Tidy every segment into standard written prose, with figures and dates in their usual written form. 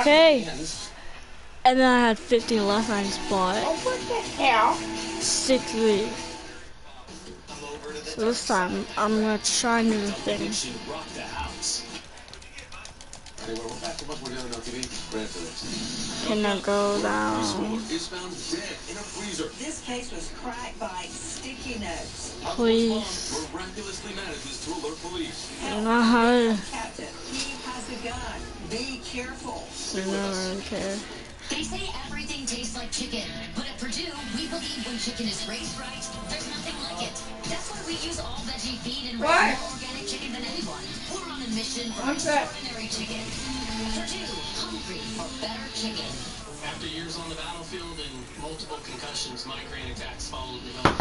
Okay. And then I had 50 left and I just bought it. Oh, what the hell? 60. So this time, I'm gonna try new things. Can I go down? This case was cracked by sticky notes. Please. Help. No. Captain, he has a gun. Be careful. I don't really care. They say everything tastes like chicken, but at Purdue, we believe when chicken is raised right, there's nothing like it. That's why we use all veggie feed and raise more organic chicken than anyone. We're on a mission for extraordinary chicken. Purdue, hungry for better chicken. After years on the battlefield and multiple concussions, migraine attacks followed me home.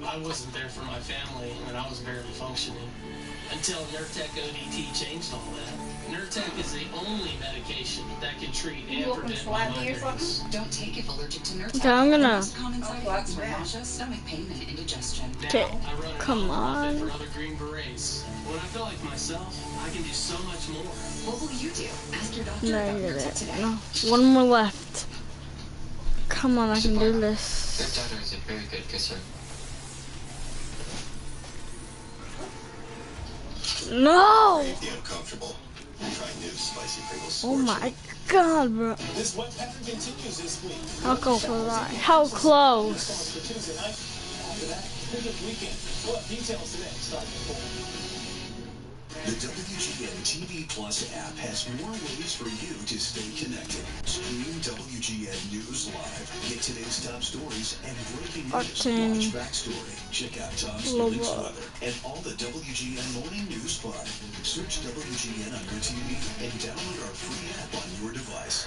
I wasn't there for my family, and I was barely functioning. Until Nurtec ODT changed all that. Nurtec is the only medication that can treat and prevent migraines. Don't take it allergic to Nurtec. Okay, I'm gonna. Common side effects are nausea, stomach pain, and indigestion. Okay, come on. For other Green Berets. When I feel like myself, I can do so much more. What will you do? Ask your doctor No, about you Nurtec did it. today. No, one more left. Come on, I can do this. Your daughter is a very good kisser. No! Uncomfortable. Try new spicy Pringles. Oh my god, bro. This wet pattern continues this week. I'll go for that. How close? For Tuesday night. After that, picnic weekend. We'll have details today, starting at 4. The WGN TV Plus app has more ways for you to stay connected. Stream WGN News Live. Get today's top stories and breaking news. Watch Backstory. Check out Tom's Feelings Weather and all the WGN Morning News fun. Search WGN on your TV and download our free app on your device.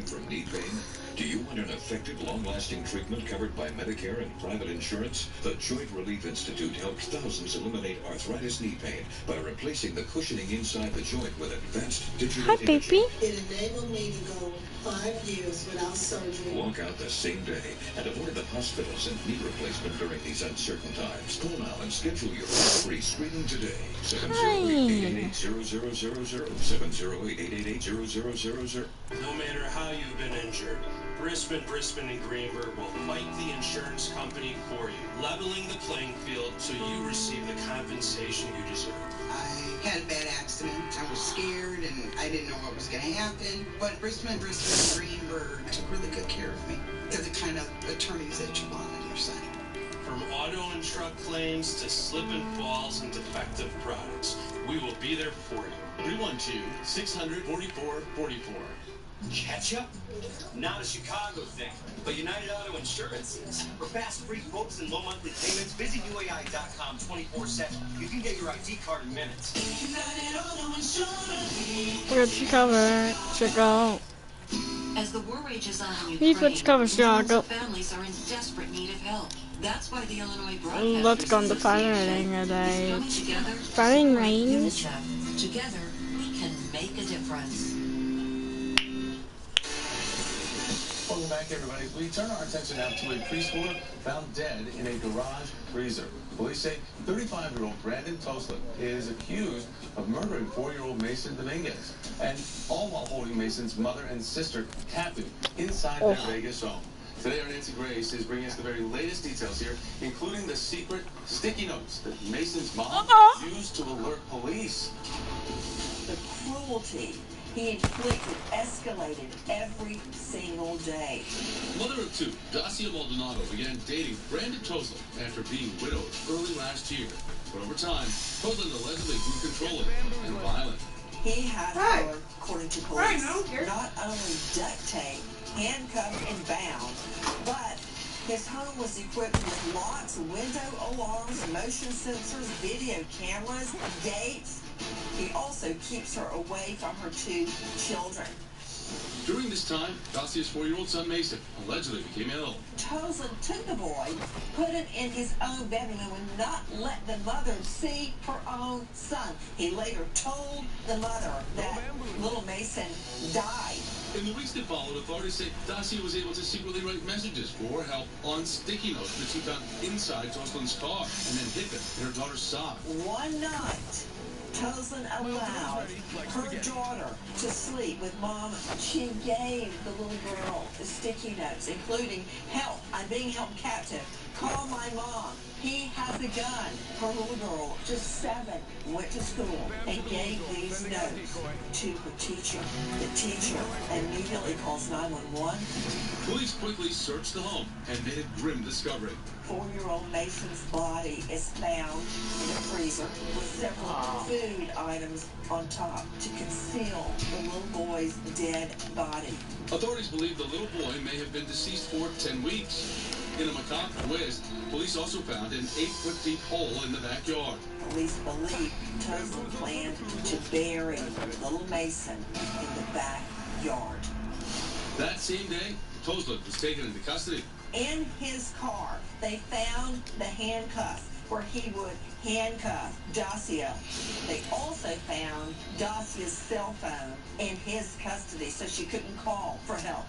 From knee pain? Do you want an effective, long-lasting treatment covered by Medicare and private insurance? The Joint Relief Institute helps thousands eliminate arthritis knee pain by replacing the cushioning inside the joint with advanced digital imaging. Baby. It enabled me to go 5 years without surgery. Walk out the same day and avoid the hospitals and knee replacement during these uncertain times. Call now and schedule your free screening today. 708-888-0000. 708-888-0000. No matter how you've been injured, Brisbane and Greenberg will fight the insurance company for you, leveling the playing field so you receive the compensation you deserve. I had a bad accident. I was scared and I didn't know what was going to happen. But Brisbane and Greenberg took really good care of me. They're the kind of attorneys that you want on your side. From auto and truck claims to slip and falls and defective products, we will be there for you. 312-600-4444. Catch up? Not a Chicago thing, but United Auto Insurance is. For fast, free quotes and low monthly payments, visit UAI.com 24/7. You can get your ID card in minutes. United Auto Insurance. Where'd you cover? Chicago. As the war rages on in You put Ukraine, cover Chicago. families are in desperate need of help. That's why the Illinois Let's go on the fighting today. Fighting range. Together, we can make a difference. Welcome back, everybody. We turn our attention now to a preschooler found dead in a garage freezer. Police say 35-year-old Brandon Toslip is accused of murdering 4-year-old Mason Dominguez, and all while holding Mason's mother and sister captive inside their Vegas home. Today, our Nancy Grace is bringing us the very latest details here, including the secret sticky notes that Mason's mom used to alert police. The cruelty he inflicted escalated every single day. Mother of two, Dacia Maldonado began dating Brandon Toslip after being widowed early last year. But over time, Toslip allegedly grew controlling and violent. He had her, according to police, not only duct tape, handcuffed and bound, but his home was equipped with locks, window alarms, motion sensors, video cameras, gates. He also keeps her away from her 2 children. During this time, Dacia's 4-year-old son Mason allegedly became ill. Toslip took the boy, put him in his own bedroom, and would not let the mother see her own son. He later told the mother that little Mason died. In the weeks that followed, authorities say Dacia was able to secretly write messages for help on sticky notes that she found inside Toslip's car and then hid them in her daughter's sock. One night, Toslin allowed her daughter to sleep with Mom. She gave the little girl the sticky notes, including, "Help, I'm being held captive. Call my mom. He has a gun." Her little girl, just 7, went to school and gave these notes to her teacher. The teacher immediately calls 911. Police quickly searched the home and made a grim discovery. 4-year-old Mason's body is found in a freezer with several food items on top to conceal the little boy's dead body. Authorities believe the little boy may have been deceased for 10 weeks. In a macabre twist, police also found an 8-foot-deep hole in the backyard. Police believe Toslin planned to bury little Mason in the backyard. That same day, Toslin was taken into custody. In his car, they found the handcuffs where he would handcuff Dacia. They also found Dacia's cell phone in his custody, so she couldn't call for help.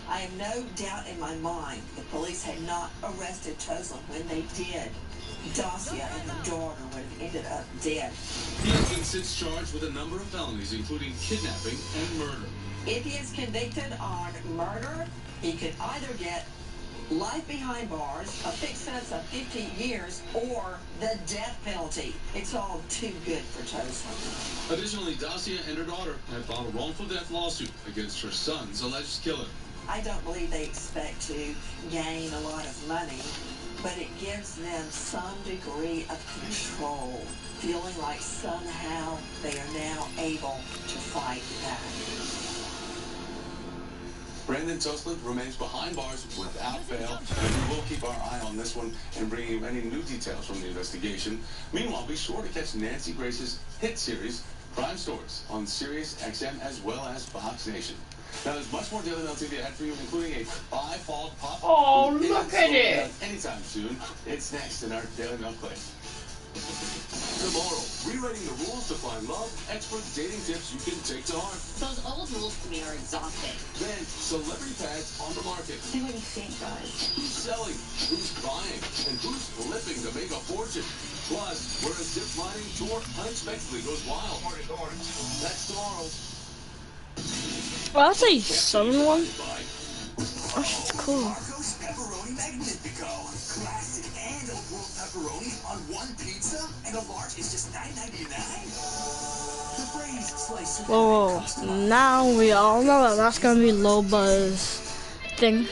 I have no doubt in my mind the police had not arrested Toslin when they did. Dacia and her daughter would have ended up dead. He has been since charged with a number of felonies, including kidnapping and murder. If he is convicted on murder, he could either get life behind bars, a fixed sentence of 50 years, or the death penalty. It's all too good for Toslin. Additionally, Dacia and her daughter have filed a wrongful death lawsuit against her son's alleged killer. I don't believe they expect to gain a lot of money, but it gives them some degree of control, feeling like somehow they are now able to fight back. Brandon Toslin remains behind bars without bail, and we will keep our eye on this one and bring you any new details from the investigation. Meanwhile, be sure to catch Nancy Grace's hit series, Crime Stories, on Sirius XM as well as Fox Nation. Now, there's much more Daily Mail TV ahead for you, including a five-fold pop. Oh, look at it! Anytime soon. It's next in our Daily Mail Clip. Tomorrow, rewriting the rules to find love, expert dating tips you can take to heart. Those old rules to me are exhausting. Then, celebrity pads on the market. See what you think, guys. Who's selling, who's buying, and who's flipping to make a fortune. Plus, where a zip lining tour unexpectedly goes wild. That's tomorrow. Well, that's a southern one. Oh, shit's cool. Marco's Pepperoni Magnifico. Classic and old world pepperoni on one pizza, and a large is just $9.99. The braised slice of Whoa, now we all know that that's gonna be low buzz thing.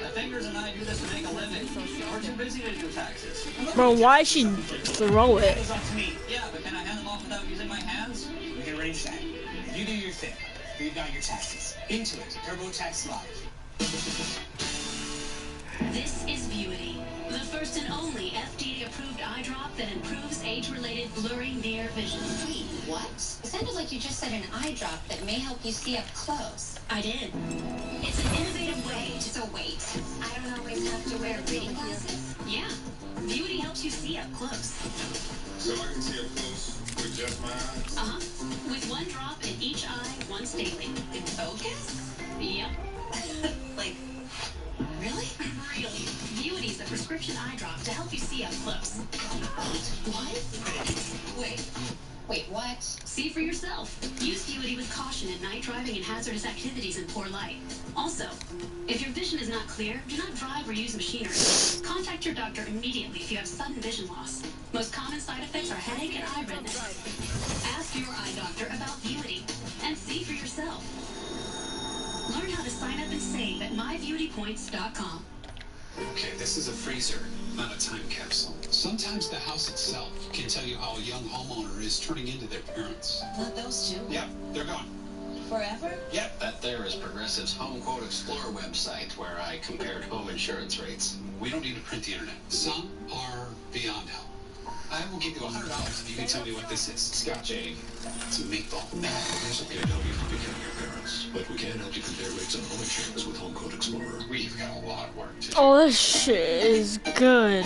My fingers and I do this to make a living. We're too busy to do taxes. Bro, why'd she throw it? It's up to me. Yeah, but can I hand them off without using my hands? We can arrange that. You do your thing. Read down your taxes. Intuit, TurboTax Live. This is Vuity, the first and only FDA-approved eye drop that improves age-related blurring near vision. Wait, what? It sounded like you just said an eye drop that may help you see up close. I did. It's an innovative way to... So wait, I don't always have to wear reading glasses? Yeah, Vuity helps you see up close. So I can see up close with just my eyes? Uh-huh. With one drop in each eye once daily. In focus? Yep. Like, really? Really. Vuity's the prescription eye drop to help you see up close. What? Wait, what? See for yourself. Use Vuity with caution at night driving and hazardous activities in poor light. Also, if your vision is not clear, do not drive or use machinery. Contact your doctor immediately if you have sudden vision loss. Most common side effects are headache and eye redness. Ask your eye doctor about Vuity and see for yourself. Learn how to sign up and save at mybeautypoints.com. Okay, this is a freezer, not a time capsule. Sometimes the house itself can tell you how a young homeowner is turning into their parents. Not those two? Yep, they're gone. Forever? Yep, that there is Progressive's Home Quote Explorer website where I compared home insurance rates. We don't need to print the internet. Some are beyond help. I will give you $100 if you can tell me what this is. Scotch egg. It's a meatball. It's okay to help you from becoming your parents, but we can help you compare rates on home insurance with Home Quote Explorer. We've got a lot of work to do. Oh, this shit is good.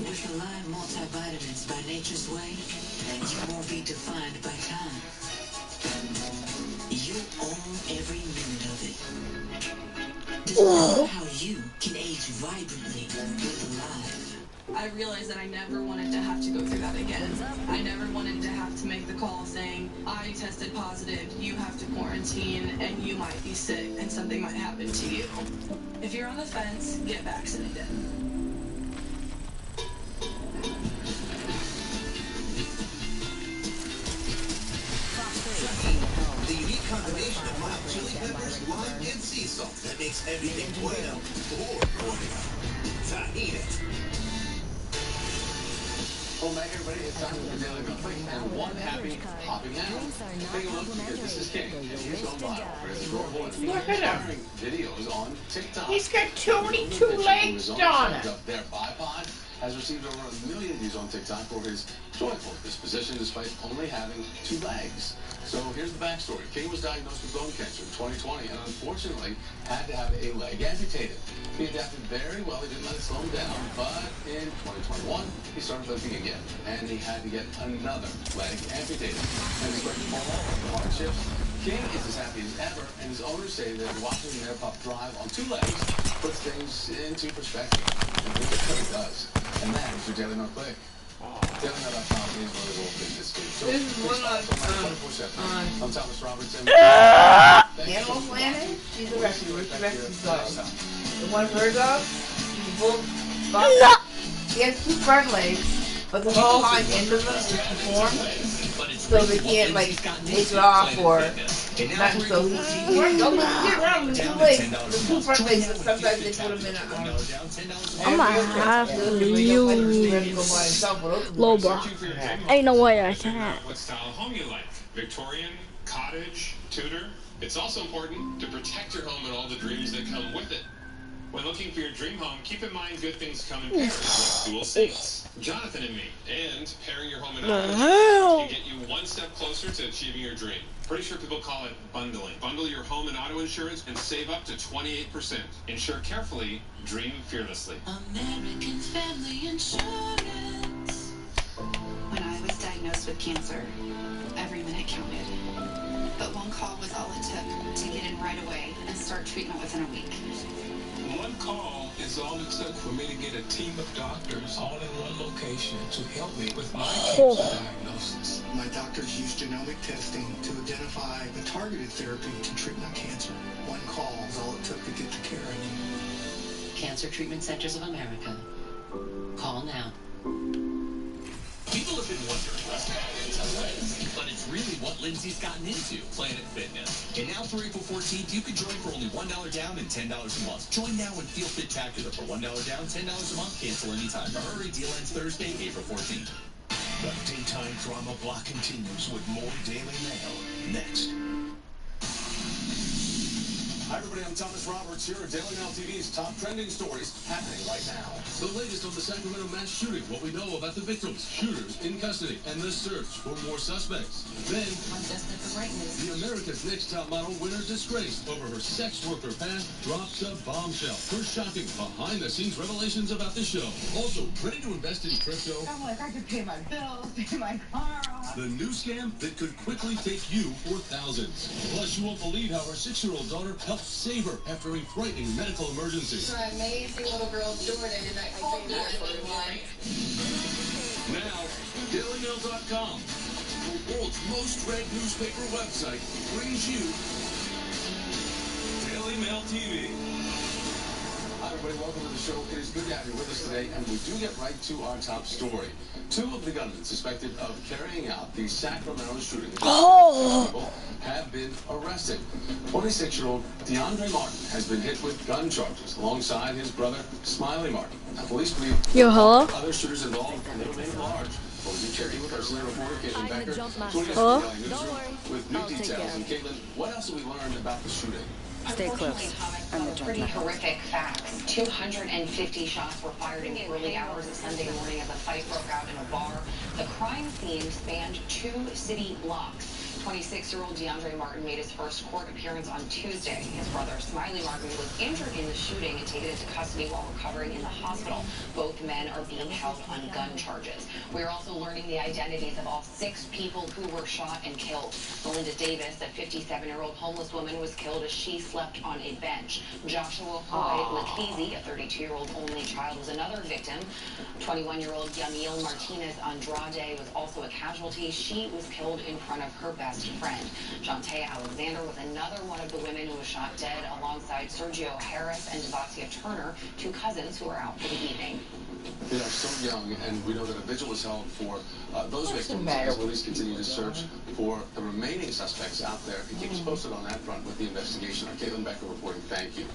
With the Lime multivitamins by Nature's Way, you won't be defined by time. Discover how you can age vibrantly with Alive. I realized that I never wanted to have to go through that again. I never wanted to have to make the call saying, I tested positive, you have to quarantine, and you might be sick, and something might happen to you. If you're on the fence, get vaccinated. The unique combination of mild chili peppers, lime, and sea salt that makes everything bueno or bueno. Tahini. Well, back everybody, it's time for the Daily Quick and one happy hopping out. Take a look because this is King. He's gone viral for his adorable and inspiring videos on TikTok. He's got 22 legs, Donna. Their bipod has received over 1 million views on TikTok for his joyful disposition despite only having 2 legs. So here's the backstory. King was diagnosed with bone cancer in 2020 and unfortunately had to have a leg amputated. He adapted very well. He didn't let it slow him down, but in 2021, he started lifting again, and he had to get another leg amputated. And despite all the hardships, King is as happy as ever, and his owners say that watching their pup drive on 2 legs puts things into perspective. And this is what it does. And that is your Daily Note Quick. DailyNote.com is one of the little business kids. So This is one I'm Thomas Robertson. Animal Planet? She's a rescue. Where's the rescue dog? The one for her dog? She's a bull. She has 2 front legs, but the whole hind end of them is deformed. So they can't, like, take it off or nothing. So he works on get around with 2 legs. The 2 front legs, but sometimes they put them in a... I'm gonna have to use low bar. Ain't no way I can't. What style home you like? Victorian, cottage, Tudor? It's also important to protect your home and all the dreams that come with it. When looking for your dream home, keep in mind good things come in pairs, like dual seats, Jonathan and me, and pairing your home and auto insurance can get you one step closer to achieving your dream. Pretty sure people call it bundling. Bundle your home and auto insurance and save up to 28%. Insure carefully, dream fearlessly. American Family Insurance. When I was diagnosed with cancer, every minute counted. But one call was all it took to get in right away and start treatment within a week. One call is all it took for me to get a team of doctors all in one location to help me with my cancer diagnosis. My doctors used genomic testing to identify a targeted therapy to treat my cancer. One call is all it took to get the care I need. Cancer Treatment Centers of America. Call now. People have been wondering what's happening to Lindsay, but it's really what Lindsay's gotten into, Planet Fitness. And now through April 14th, you can join for only $1 down and $10 a month. Join now and feel fit-tacular for $1 down, $10 a month. Cancel anytime. Hurry, deal ends Thursday, April 14th. The daytime drama block continues with more Daily Mail next. Hi everybody, I'm Thomas Roberts here at Daily Mail TV's top trending stories happening right now. The latest on the Sacramento mass shooting, what we know about the victims, shooters in custody, and the search for more suspects. Then, the America's Next Top Model winner disgraced over her sex worker past drops a bombshell. Her shocking behind-the-scenes revelations about the show. Also, ready to invest in crypto? I'm like, I could pay my bills, pay my car off. The new scam that could quickly take you for thousands. Plus, you won't believe how her 6-year-old daughter helped save her after a frightening medical emergency. My amazing little girl, Jordan, and I came here for one. Now, DailyMail.com, the world's most read newspaper website, brings you Daily Mail TV. Hi everybody, welcome to the show. It is good to have you with us today, and we do get right to our top story. 2 of the gunmen suspected of carrying out the Sacramento shooting have been arrested. 26-year-old DeAndre Martin has been hit with gun charges alongside his brother, Smiley Martin. Now, police believe other shooters involved remain large. Well, we check in with our senior reporter, Caitlin Becker, joining us from the newsroom with new details. And Caitlin, what else have we learned about the shooting? Stay close. Pretty horrific facts. 250 shots were fired in the early hours of Sunday morning as a fight broke out in a bar. The crime scene spanned 2 city blocks. 26-year-old DeAndre Martin made his first court appearance on Tuesday. His brother, Smiley Martin, was injured in the shooting and taken into custody while recovering in the hospital. Both men are being held on gun charges. We are also learning the identities of all 6 people who were shot and killed. Melinda Davis, a 57-year-old homeless woman, was killed as she slept on a bench. Joshua Hoy Lakeezy, a 32-year-old only child, was another victim. 21-year-old Yamil Martinez Andrade was also a casualty. She was killed in front of her best friend. Shantae Alexander was another one of the women who was shot dead alongside Sergio Harris and Devasia Turner, 2 cousins who were out for the evening. They are so young, and we know that a vigil is held for those victims as police continue to search for the remaining suspects out there. And keep us posted on that front with the investigation. Our Caitlin Becker reporting. Thank you.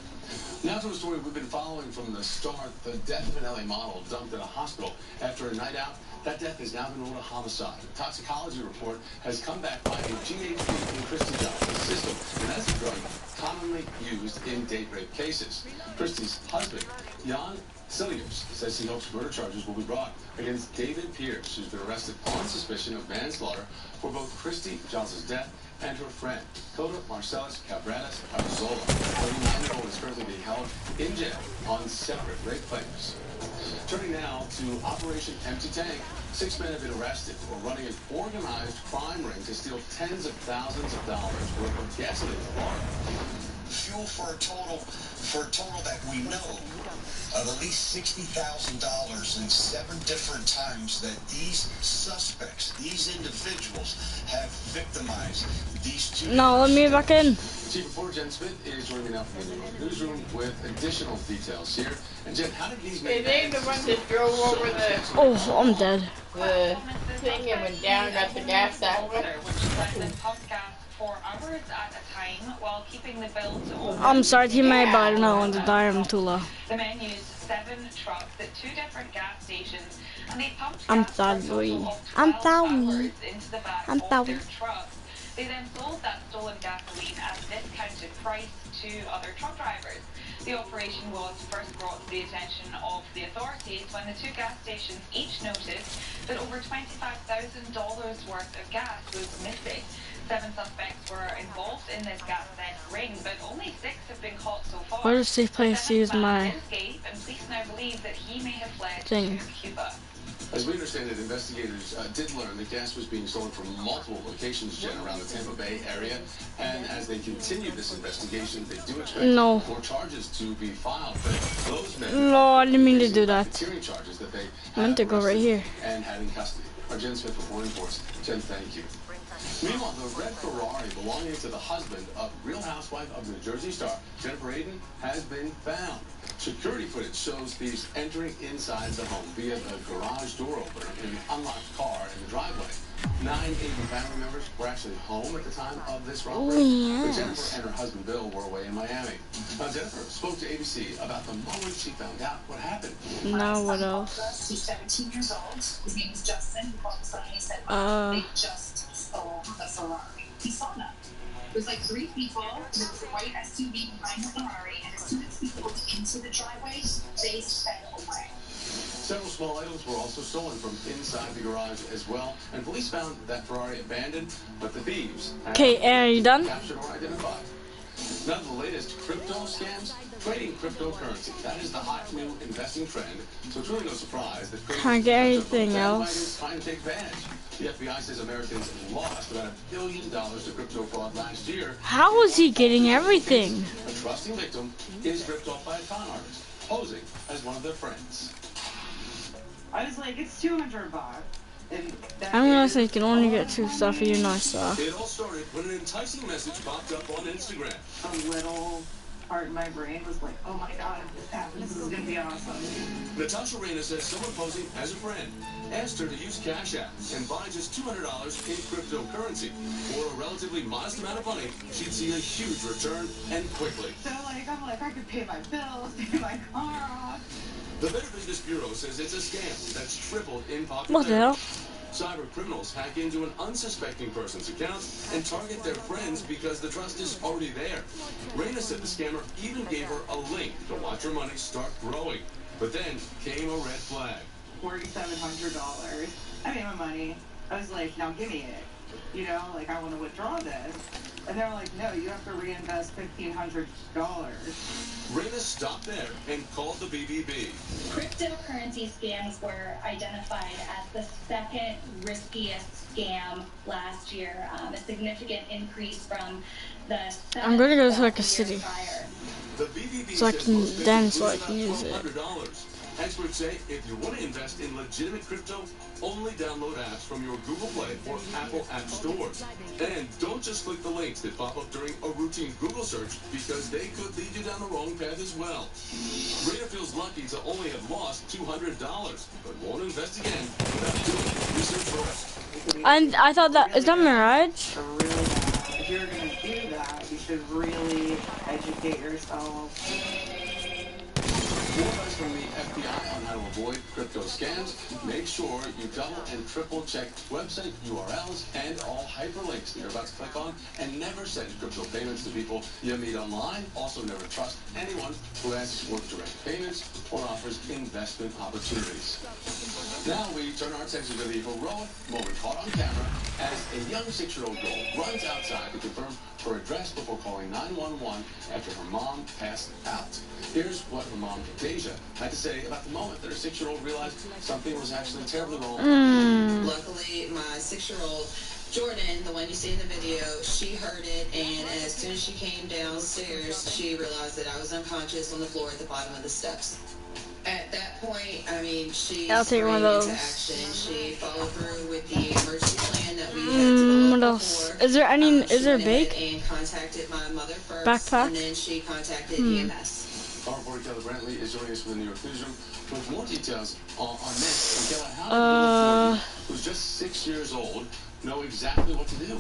Now to a story we've been following from the start. The death of an LA model dumped in a hospital after a night out. That death has now been ruled a homicide. A toxicology report has come back finding GHB in Christy Johnson's system, and that's a drug commonly used in date rape cases. Christy's husband, Jan Silliers, says he hopes murder charges will be brought against David Pierce, who's been arrested on suspicion of manslaughter for both Christy Johnson's death and her friend, Coda Marcellus Cabranes Arzola. The 39-year-old is currently being held in jail on separate rape claims. Turning now to Operation Empty Tank. 6 men have been arrested for running an organized crime ring to steal tens of thousands of dollars worth of gasoline in Florida. Fuel for a total that we know of at least $60,000 in 7 different times that these suspects, these individuals, have victimized these 2. No, let me back in. Chief Reporter Jen Smith is joining me now from the newsroom with additional details here. And Jen, how did these men... They the ones that drove over the... Oh, I'm dead. The thing and went down and got the gas that way. For hours at a time while keeping the build open. I'm sorry, teammate, but I don't know when to die. I'm too low. The men used 7 trucks at 2 different gas stations, and they pumped I'm gas for a sorry. total of 12 I'm hours sorry. into the back I'm of sorry. their trucks. They then sold that stolen gasoline at a discounted price to other truck drivers. The operation was first brought to the attention of the authorities when the 2 gas stations each noticed that over $25,000 worth of gas was missing. 7 suspects were involved in this gas theft ring, but only 6 have been caught so far. Where does this place use my escape, and police now believe that he may have fled thing? to Cuba. As we understand it, investigators did learn that gas was being stolen from multiple locations, Jen, around the Tampa Bay area. And as they continue this investigation, they do expect more charges to be filed. But those men... No, I didn't mean to do that. Charges that they I meant to go right here. And had in custody. Our Jen Smith reporting for us. Jen, thank you. Meanwhile, the red Ferrari belonging to the husband of Real Housewife of New Jersey star Jennifer Aiden has been found. Security footage shows thieves entering inside the home via the garage door opener in an unlocked car in the driveway. 9 Aiden family members were actually home at the time of this robbery. Oh, But Jennifer and her husband Bill were away in Miami. Now, Jennifer spoke to ABC about the moment she found out what happened. Now what else? He's 17 years old. His name is Justin. He called us up and he said, they just stole the Ferrari. He saw them. It was like 3 people. There was a white SUV behind the Ferrari, and as soon as we pulled into the driveway, they sped away. Several small items were also stolen from inside the garage as well, and police found that Ferrari abandoned, but the thieves Okay, are you done? captured or identified. None of the latest crypto scams, trading cryptocurrency. That is the hot new investing trend. So it's really no surprise that Can't get anything else. trying to take advantage. The FBI says Americans lost about $1 billion to crypto fraud last year. How is he getting everything? A trusting victim is ripped off by a con artist, posing as one of their friends. I was like, it's $200. I'm gonna say you can only get 2 stuff for your nice stuff. It all started when an enticing message popped up on Instagram. A little part of my brain was like, oh my god, if this happens, this is gonna be awesome. Natasha Reyna says someone posing as a friend asked her to use Cash App and buy just $200 in cryptocurrency. For a relatively modest amount of money, she'd see a huge return and quickly. So I'm like, I could pay my bills, pay my car off. The Better Business Bureau says it's a scam that's tripled in popularity. What the hell? Cyber criminals hack into an unsuspecting person's account and target their friends because the trust is already there. Reyna said the scammer even gave her a link to watch her money start growing. But then came a red flag. $4,700. I made my money. I was like, now give me it. you know, like I want to withdraw this. And they're like, no, you have to reinvest $1,500. Rena stopped there and called the BBB. Cryptocurrency scams were identified as the second riskiest scam last year, a significant increase from the I'm gonna go to like a the year city, prior. The BBB so I says can most then businesses so I lose can use it. about $1,200. Experts say if you want to invest in legitimate crypto, only download apps from your Google Play or Apple App stores. And don't just click the links that pop up during a routine Google search, because they could lead you down the wrong path as well. Rita feels lucky to only have lost $200, but won't invest again without doing research first. And I thought that, is that Mirage? If you're going to do that, you should really educate yourself. More advice from the FBI on how to avoid crypto scams. Make sure you double and triple check website URLs and all hyperlinks that you're about to click on, and never send crypto payments to people you meet online. Also, never trust anyone who asks for direct payments or offers investment opportunities. Now we turn our attention to the heroic moment caught on camera as a young 6-year-old girl runs outside to confirm her address before calling 911 after her mom passed out. Here's what her mom, Deja, had to say about the moment that her 6-year-old realized something was actually terribly wrong. Luckily, my 6-year-old Jordan, the one you see in the video, she heard it, and as soon as she came downstairs, she realized that I was unconscious on the floor at the bottom of the steps. At that point, I mean, she I'll take one of those. into action. She followed through with the emergency plan that we had developed what else? before. Is there any? Is there a She big went ahead and contacted my mother first, backpack? and then she contacted EMS. Our reporter Keller Brantley is joining us from the New York newsroom with more details on this. And Keller, how did little Jordan, who's just 6 years old, know exactly what to do?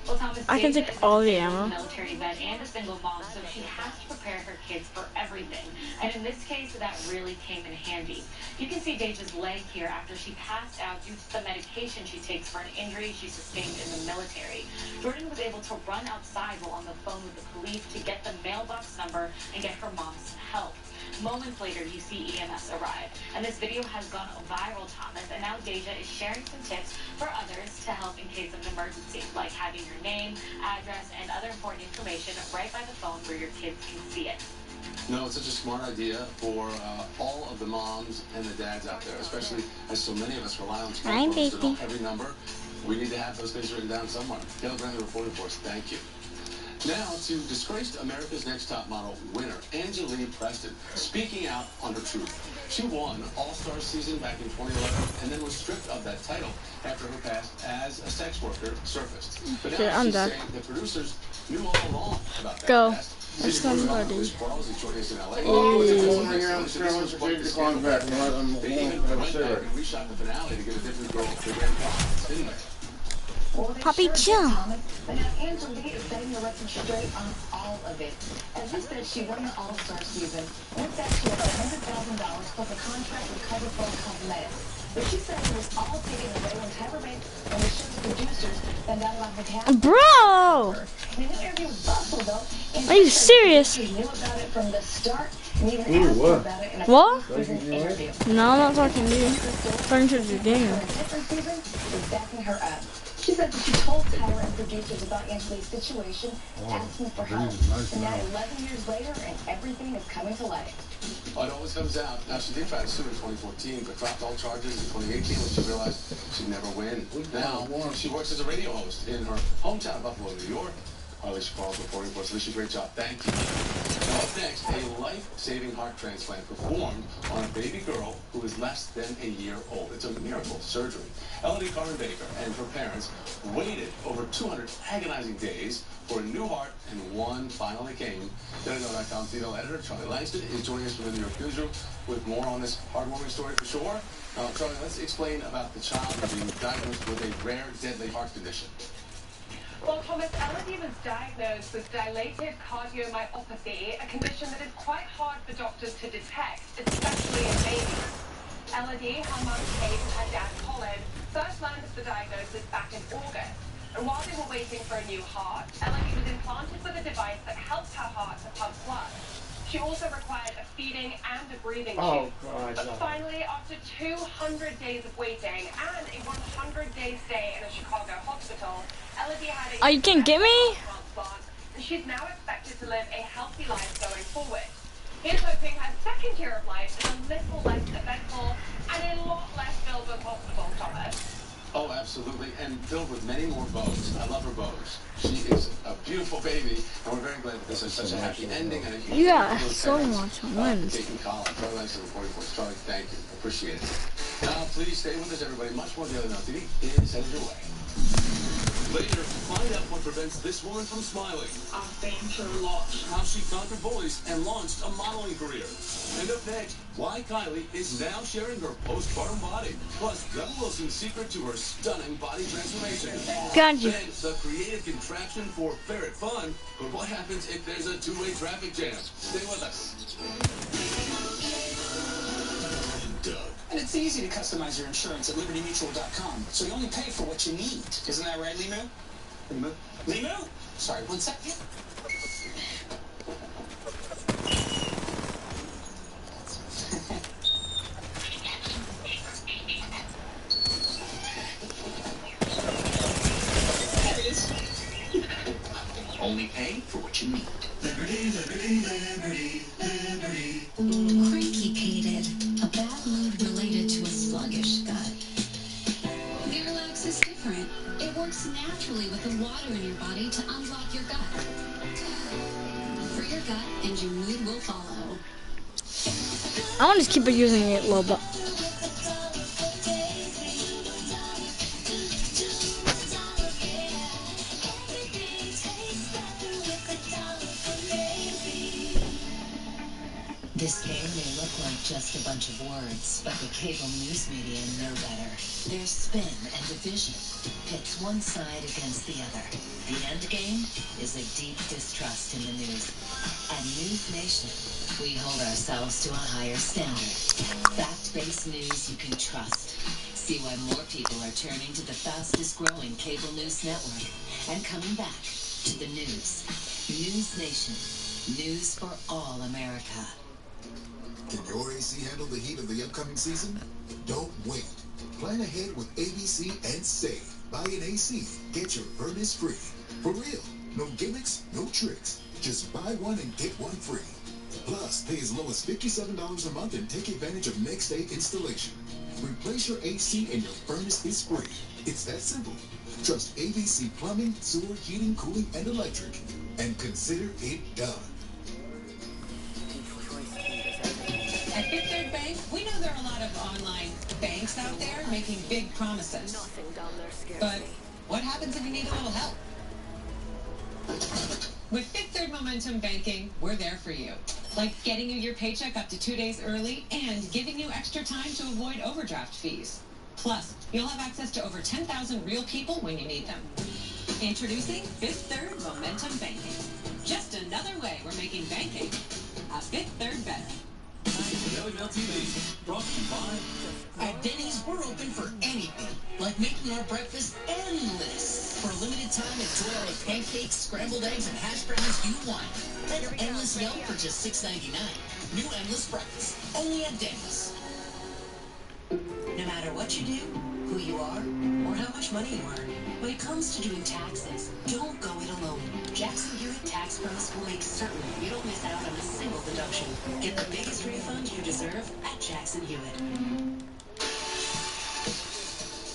Well, Thomas, I can take all the ammo. Military vet and a single mom, so she has to prepare her kids for everything. And in this case, that really came in handy. You can see Deja's leg here after she passed out due to the medication she takes for an injury she sustained in the military. Jordan was able to run outside while on the phone with the police to get the mailbox number and get her mom some help. Moments later, you see EMS arrive, and this video has gone viral, Thomas, and now Deja is sharing some tips for others to help in case of an emergency, like having your name, address, and other important information right by the phone where your kids can see it. No, it's such a smart idea for all of the moms and the dads out there, especially as so many of us rely on smartphones to know every number. We need to have those things written down somewhere. Keller Brantley reporting for us. Thank you. Now to disgraced America's Next Top Model winner, Angeline Preston, speaking out on her truth. She won All-Star season back in 2011 and then was stripped of that title after her past as a sex worker surfaced. But now she's saying the producers knew all along about that. Go. That's somebody. Is joining us in LA. They even went back and reshot the finale to get a different girl to win anyway. Poppy chill. But now Angeline is setting the record straight on all of it. As you said, she won the All-Star season. Went back to $100,000 plus a contract with CoverFlow Cosmetics. But she said it was all taken away when Tyler Banks and the show's producers found out about her talent. Bro! In an interview with Bustle, though, Are you serious? she knew about it from the start and even asked her about it in a What? season interview. No, I'm not talking to you. I'm talking to the game. For a different season, is backing her up. She said that she told Tyler and producers about Angeline's situation, asking for help. And now 11 years later, and everything is coming to light. It always comes out. Now, she did try to sue in 2014, but dropped all charges in 2018 when she realized she'd never win. Now, she works as a radio host in her hometown of Buffalo, New York. Alicia Paul's reporting for us. Alicia, great job. Thank you. Now, up next, a life-saving heart transplant performed on a baby girl who is less than a year old. It's a miracle surgery. Elodie Carmen-Baker and her parents waited over 200 agonizing days for a new heart, and one finally came. DailyNo.com female editor Charlie Langston is joining us from the New York newsroom with more on this heartwarming story for sure. Charlie, let's explain about the child being diagnosed with a rare, deadly heart condition. Well, Thomas, Elodie was diagnosed with dilated cardiomyopathy, a condition that is quite hard for doctors to detect, especially in babies. Elodie, her mum Kate, and her dad Colin first learned of the diagnosis back in August. And while they were waiting for a new heart, Elodie was implanted with a device that helps her heart to pump blood. She also required a feeding and a breathing Oh, tube. God. But finally, after 200 days of waiting and a 100-day stay in a Chicago hospital, Elodie had a You can get me? transplant, and she's now expected to live a healthy life going forward. Here's hoping her second year of life is a little less eventful and a lot less filled with hospitals, Thomas. Oh, absolutely, and filled with many more bows. I love her bows. She is a beautiful baby, and we're very glad that this is such a happy ending. And Yeah, so much on Lens. Taking Colin. Charlie Lanson reporting for us. Charlie, thank you. Appreciate it. Now, please stay with us, everybody. Much more Daily Mail TV is headed your way. Later, find out what prevents this woman from smiling. I've been through a lot. How she conquered bullies and launched a modeling career. And up next, why Kylie is now sharing her postpartum body. Plus, Rebel Wilson's secret to her stunning body transformation. Gotcha. Then, the creative contraption for ferret fun. But what happens if there's a two-way traffic jam? Stay with us. And it's easy to customize your insurance at libertymutual.com, so you only pay for what you need. Isn't that right, Limu? Limu? Limu? Sorry, one second. There it is. Only pay for what you need. Liberty, liberty, liberty, liberty. Cranky-pated. A bad mood related to a sluggish gut. Miralax is different. It works naturally with the water in your body to unlock your gut. For your gut, and your mood will follow. I want to just keep using it a little bit. This game may look like just a bunch of words, but the cable news media know better. Their spin and division pits one side against the other. The end game is a deep distrust in the news. At News Nation, we hold ourselves to a higher standard. Fact-based news you can trust. See why more people are turning to the fastest-growing cable news network and coming back to the news. News Nation. News for all America. Can your AC handle the heat of the upcoming season? Don't wait. Plan ahead with ABC and save. Buy an AC, get your furnace free. For real, no gimmicks, no tricks. Just buy one and get one free. Plus, pay as low as $57 a month and take advantage of next day installation. Replace your AC and your furnace is free. It's that simple. Trust ABC Plumbing, Sewer, Heating, Cooling, and Electric. And consider it done. At Fifth Third Bank, we know there are a lot of online banks out there making big promises. But what happens if you need a little help? With Fifth Third Momentum Banking, we're there for you. Like getting you your paycheck up to 2 days early and giving you extra time to avoid overdraft fees. Plus, you'll have access to over 10,000 real people when you need them. Introducing Fifth Third Momentum Banking. Just another way we're making banking a Fifth Third better. Daily Mail TV, brought to you by... At Denny's, we're open for anything, like making our breakfast endless. For a limited time, enjoy all the pancakes, scrambled eggs, and hash browns you want. That's endless Yelp for just $6.99. New endless breakfast, only at Denny's. No matter what you do, who you are, or how much money you earn, when it comes to doing taxes, don't go it alone. Jackson Hewitt Tax Pros will make certain you don't miss out on a single deduction. Get the biggest refund you deserve at Jackson Hewitt.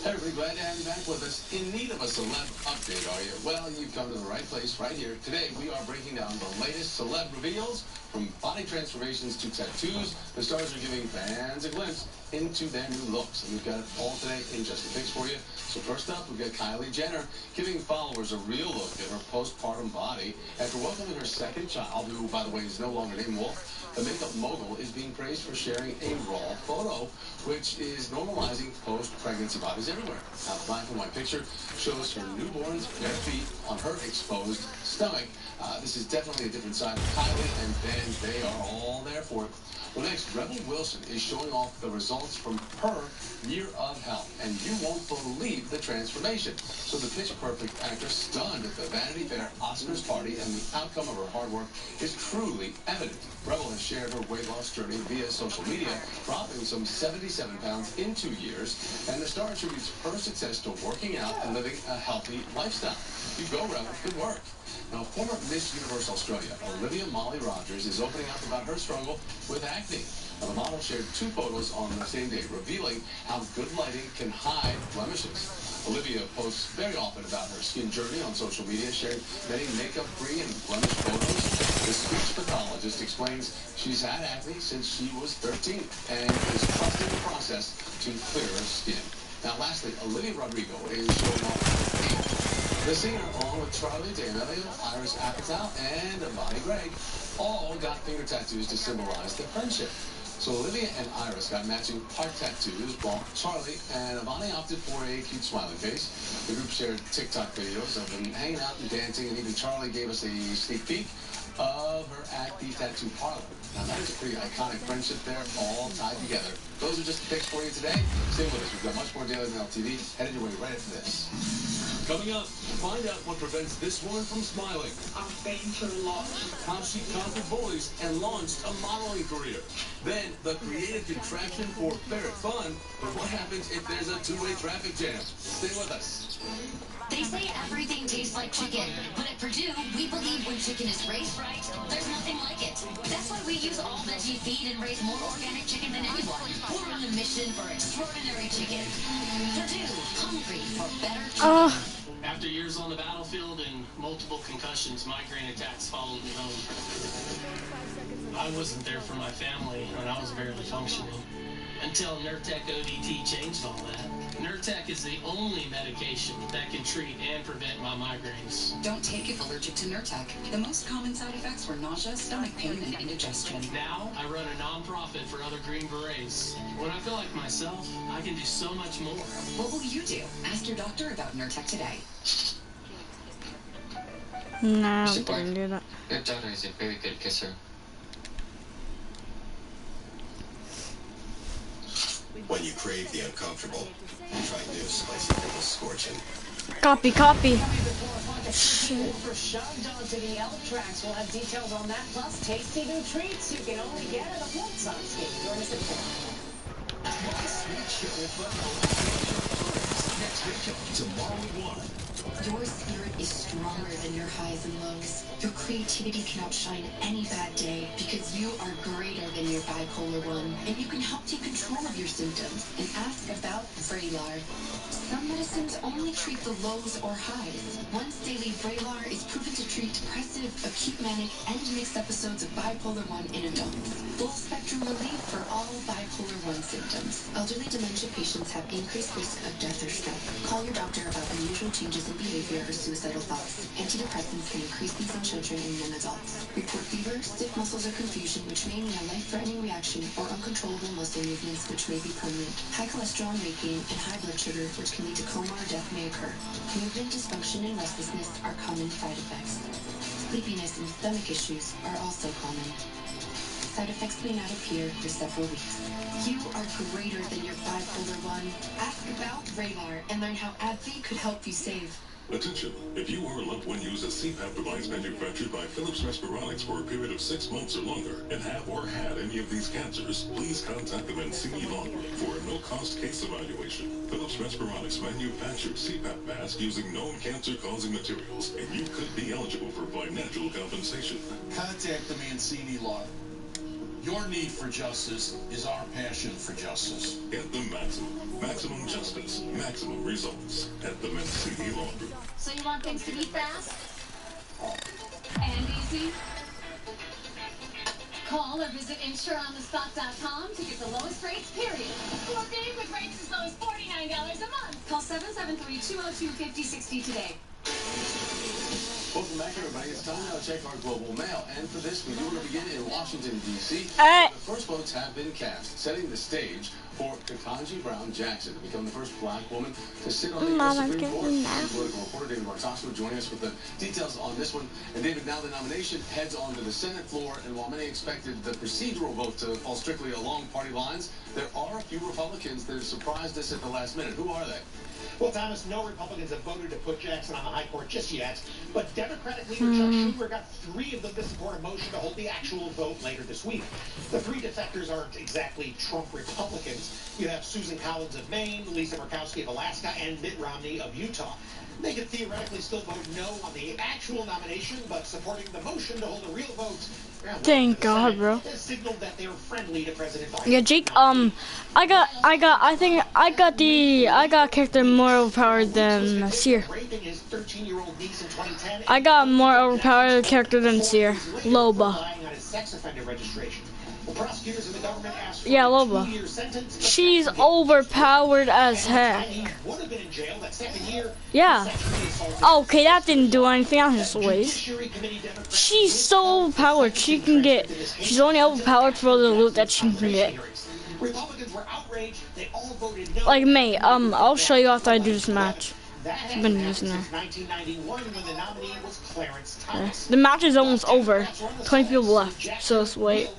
Hey everybody, glad to have you back with us. In need of a celeb update, are you? Well, you've come to the right place right here. Today, we are breaking down the latest celeb reveals, from body transformations to tattoos. The stars are giving fans a glimpse into their new looks. And we've got it all today in just a fix for you. So first up, we've got Kylie Jenner giving followers a real look at her postpartum body after welcoming her second child, who, by the way, is no longer named Wolf. The makeup mogul is being praised for sharing a raw photo, which is normalizing post-pregnancy bodies everywhere. Now, the black and white picture shows her newborn's bare feet on her exposed stomach. This is definitely a different side of Kylie and Ben. They are all there for it. Well, next, Rebel Wilson is showing off the results from her year of health, and you won't believe the transformation. So the pitch-perfect actress stunned at the Vanity Fair Oscars party, and the outcome of her hard work is truly evident. Rebel has shared her weight loss journey via social media, dropping some 77 pounds in 2 years, and the star attributes her success to working out and living a healthy lifestyle. You go, Rebel. Good work. Now, former Miss Universe Australia, Olivia Molly Rogers, is opening up about her struggle with acne. Now, the model shared 2 photos on the same day, revealing how good lighting can hide blemishes. Olivia posts very often about her skin journey on social media, sharing many makeup-free and blemish photos. The speech pathologist explains she's had acne since she was 13 and is trusting the process to clear her skin. Now, lastly, Olivia Rodrigo is showing off the singer, along with Charlie D'Amelio, Iris Apatow, and Bonnie Gregg, all got finger tattoos to symbolize their friendship. So Olivia and Iris got matching heart tattoos, while Charlie and Bonnie opted for a cute smiling face. The group shared TikTok videos of them hanging out and dancing, and even Charlie gave us a sneak peek of her at the tattoo parlor. Now, that is a pretty iconic friendship there, all tied together. Those are just the picks for you today. Stay with us. We've got much more Daily Mail TV headed your way right after this. Coming up, find out what prevents this woman from smiling. I've been through a lot. How she conquered bullies and launched a modeling career. Then, the creative contraction for ferret fun. But what happens if there's a two-way traffic jam? Stay with us. They say everything tastes like chicken, but at Purdue, we believe when chicken is raised right, there's nothing like it. That's why we use all veggie feed and raise more organic chicken than anyone. We're on a mission for extraordinary chicken. Purdue, hungry for better chicken. After years on the battlefield and multiple concussions, migraine attacks followed me home. I wasn't there for my family, and I was barely functioning. Until Nurtec ODT changed all that. Nurtec is the only medication that can treat and prevent my migraines. Don't take if allergic to Nurtec. The most common side effects were nausea, stomach pain, and indigestion. Now, I run a nonprofit for other Green Berets. When I feel like myself, I can do so much more. What will you do? Ask your doctor about Nurtec today. No, I didn't do that. Your daughter is a very good kisser. When you crave the uncomfortable, try new spicy pickle scorching. Copy. For shoved onto the elk tracks. We'll have details on that, plus tasty new treats you can only get at a White Sox game. Join us at 4. Tomorrow at 1. Your spirit is stronger than your highs and lows. Your creativity can outshine any bad day because you are greater than your bipolar 1, and you can help take control of your symptoms and ask about Vraylar. Some medicines only treat the lows or highs. Once daily Vraylar is proven to treat depressive, acute manic, and mixed episodes of bipolar 1 in adults. Full spectrum relief for all bipolar 1 symptoms. Elderly dementia patients have increased risk of death or stroke. Call your doctor about unusual changes in behavior or suicidal thoughts. Antidepressants can increase these in children and young adults. Report fever, stiff muscles or confusion, which may mean a life-threatening reaction, or uncontrollable muscle movements, which may be permanent. High cholesterol and weight gain, and high blood sugar, which can lead to coma or death, may occur. Movement dysfunction and restlessness are common side effects. Sleepiness and stomach issues are also common. Side effects may not appear for several weeks. You are greater than your bipolar 1. Ask about Vraylar and learn how AbbVie could help you save. Attention, if you or a loved one use a CPAP device manufactured by Philips Respironics for a period of 6 months or longer and have or had any of these cancers, please contact the Mancini Law Group for a no-cost case evaluation. Philips Respironics manufactured CPAP masks using known cancer-causing materials, and you could be eligible for financial compensation. Contact the Mancini Law Group. Your need for justice is our passion for justice. Get the maximum justice, maximum results at the Mancini Law Group. So you want things to be fast and easy? Call or visit insureonthespot.com to get the lowest rates, period. 4 days with rates as low as $49 a month. Call 773-202-5060 today. Welcome back, everybody. It's time now to check our global mail. And for this, we do want to begin in Washington, D.C. The first votes have been cast, setting the stage for Ketanji Brown Jackson to become the first black woman to sit on the U.S. Supreme Court. Political reporter David Bartosko joining us with the details on this one. And David, now the nomination heads on to the Senate floor, and while many expected the procedural vote to fall strictly along party lines, there are a few Republicans that have surprised us at the last minute. Who are they? Well, Thomas, no Republicans have voted to put Jackson on the high court just yet, but Democratic leader Chuck Schumer got 3 of them to support a motion to hold the actual vote later this week. The 3 defectors aren't exactly Trump Republicans. You have Susan Collins of Maine, Lisa Murkowski of Alaska, and Mitt Romney of Utah. They could theoretically still vote no on the actual nomination, but supporting the motion to hold a real vote. Thank God, bro. Signaled that they're friendly to President Biden. Yeah, Jake. I got character more overpowered than Seer. I got more overpowered character than Seer. Loba. Yeah, Loba. She's overpowered as heck. Yeah. Okay, that didn't do anything. I just waste. She's so overpowered. She's only overpowered for the loot that she can get. Like me. I'll show you after I do this match. I've been using that. The match is almost over. 20 people left, so let's wait.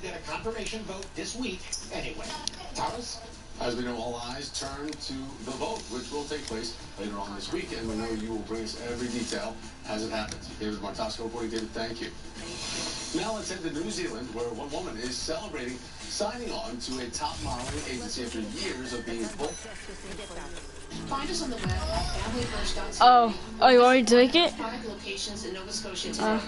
As we know, all eyes turn to the vote, which will take place later on this week, and we know you will bring us every detail as it happens. David Bartosko reporting. David, thank you. Now let's head to New Zealand, where one woman is celebrating signing on to a top modeling agency after years of being booked. Find us on the web at familyfirst.ca. Oh, you want me to take it? 5 locations in Nova Scotia today.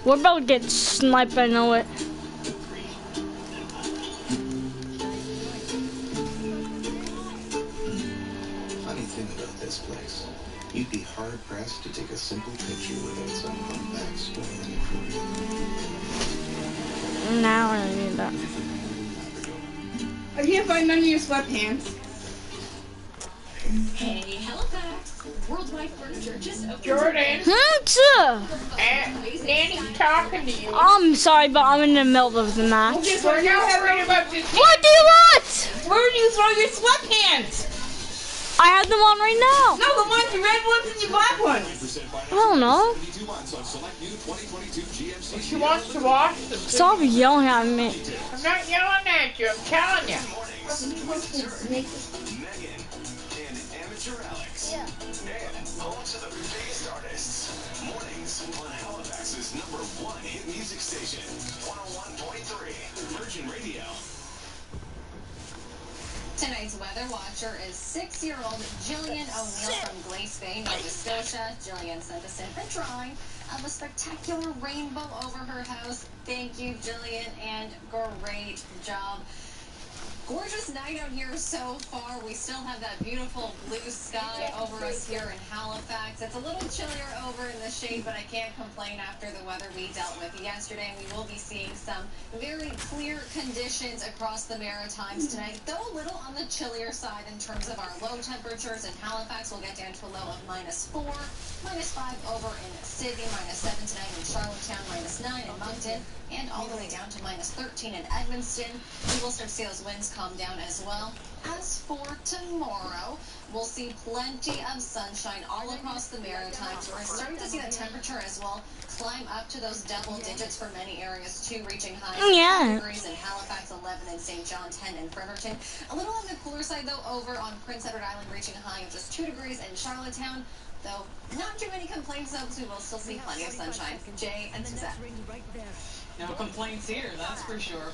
We're about to get sniped, I know it. Funny thing about this place, you'd be hard-pressed to take a simple picture without some humpback spoiling it for you. Now I don't need that. I can't find none of your sweatpants. Hey, Halifax. Worldwide Furniture just opened. Jordan. Nanny's talking to you. I'm sorry, but I'm in the middle of the match. We're now worried about this. What do you want? Where do you throw your sweatpants? I have them on right now. No, the ones, the red ones and the black ones. I don't know. She wants to wash them. Stop yelling at me. I'm not yelling at you, I'm telling you. Alex. Yeah. And home to the biggest artists. Mornings on Halifax's #1 hit music station. 101.3 Virgin Radio. Tonight's weather watcher is 6-year-old Jillian O'Neill from Glace Bay, Nova Scotia. Jillian sent us in a drawing of a spectacular rainbow over her house. Thank you, Jillian, and great job. Gorgeous night out here so far. We still have that beautiful blue sky over us here in Halifax. It's a little chillier over in the shade, but I can't complain after the weather we dealt with yesterday. We will be seeing some very clear conditions across the Maritimes tonight, though a little on the chillier side in terms of our low temperatures. In Halifax, we'll get down to a low of -4, -5 over in Sydney, -7 tonight in Charlottetown, -9 in Moncton, and all the way down to -13 in Edmundston. We will start to see those winds calm down as well. As for tomorrow, we'll see plenty of sunshine all across the Maritimes. We're starting to see the temperature as well climb up to those double digits for many areas too, reaching highs of 10 degrees in Halifax, 11 in St. John, 10 in Fredericton. A little on the cooler side though over on Prince Edward Island, reaching a high of just 2 degrees in Charlottetown. Though not too many complaints though, because we will still see plenty of sunshine. Jay and Suzette. No complaints here, that's for sure.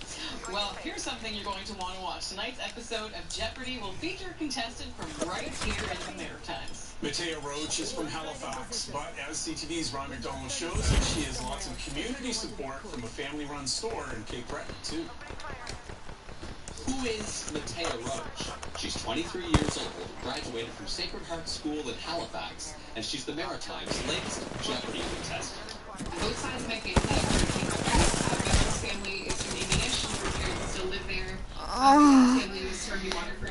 Well, here's something you're going to want to watch. Tonight's episode of Jeopardy will feature a contestant from right here in the Maritimes. Matea Roach is from Halifax, but as CTV's Ron McDonald shows, she has lots of community support from a family-run store in Cape Breton, too. Who is Matea Roach? She's 23 years old, graduated from Sacred Heart School in Halifax, and she's the Maritimes' latest Jeopardy contestant. Both sides might be family is Canadian. She's prepared to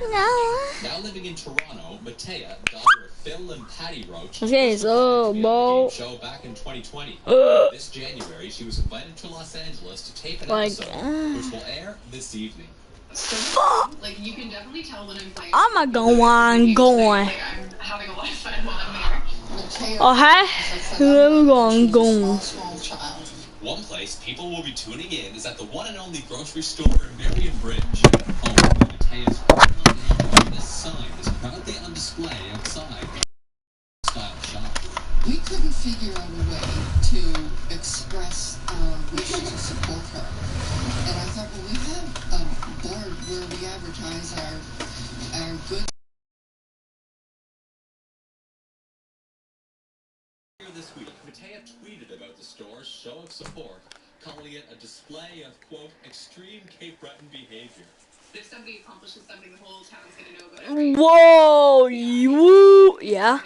No. Now living in Toronto, Matea, daughter of Phil and Patty Roach, Okay, so ball. show back in 2020. This January, she was invited to Los Angeles to tape an episode, which will air this evening. Like, you can definitely tell when I'm playing. I'm going. Like, I'm having a lot of fun while I'm there. Oh, hi. I'm going. Small child. One place people will be tuning in is at the one and only grocery store in Marion Bridge. Home of Matea's this sign is proudly on display outside the style shop. We couldn't figure out a way to express our wish to support her. And I thought, well, we have a board where we advertise our goods. This week, Matea tweeted about the store's show of support, calling it a display of, quote, extreme Cape Breton behavior. If somebody accomplishes something, the whole town's going to know about it. Whoa, you, yeah.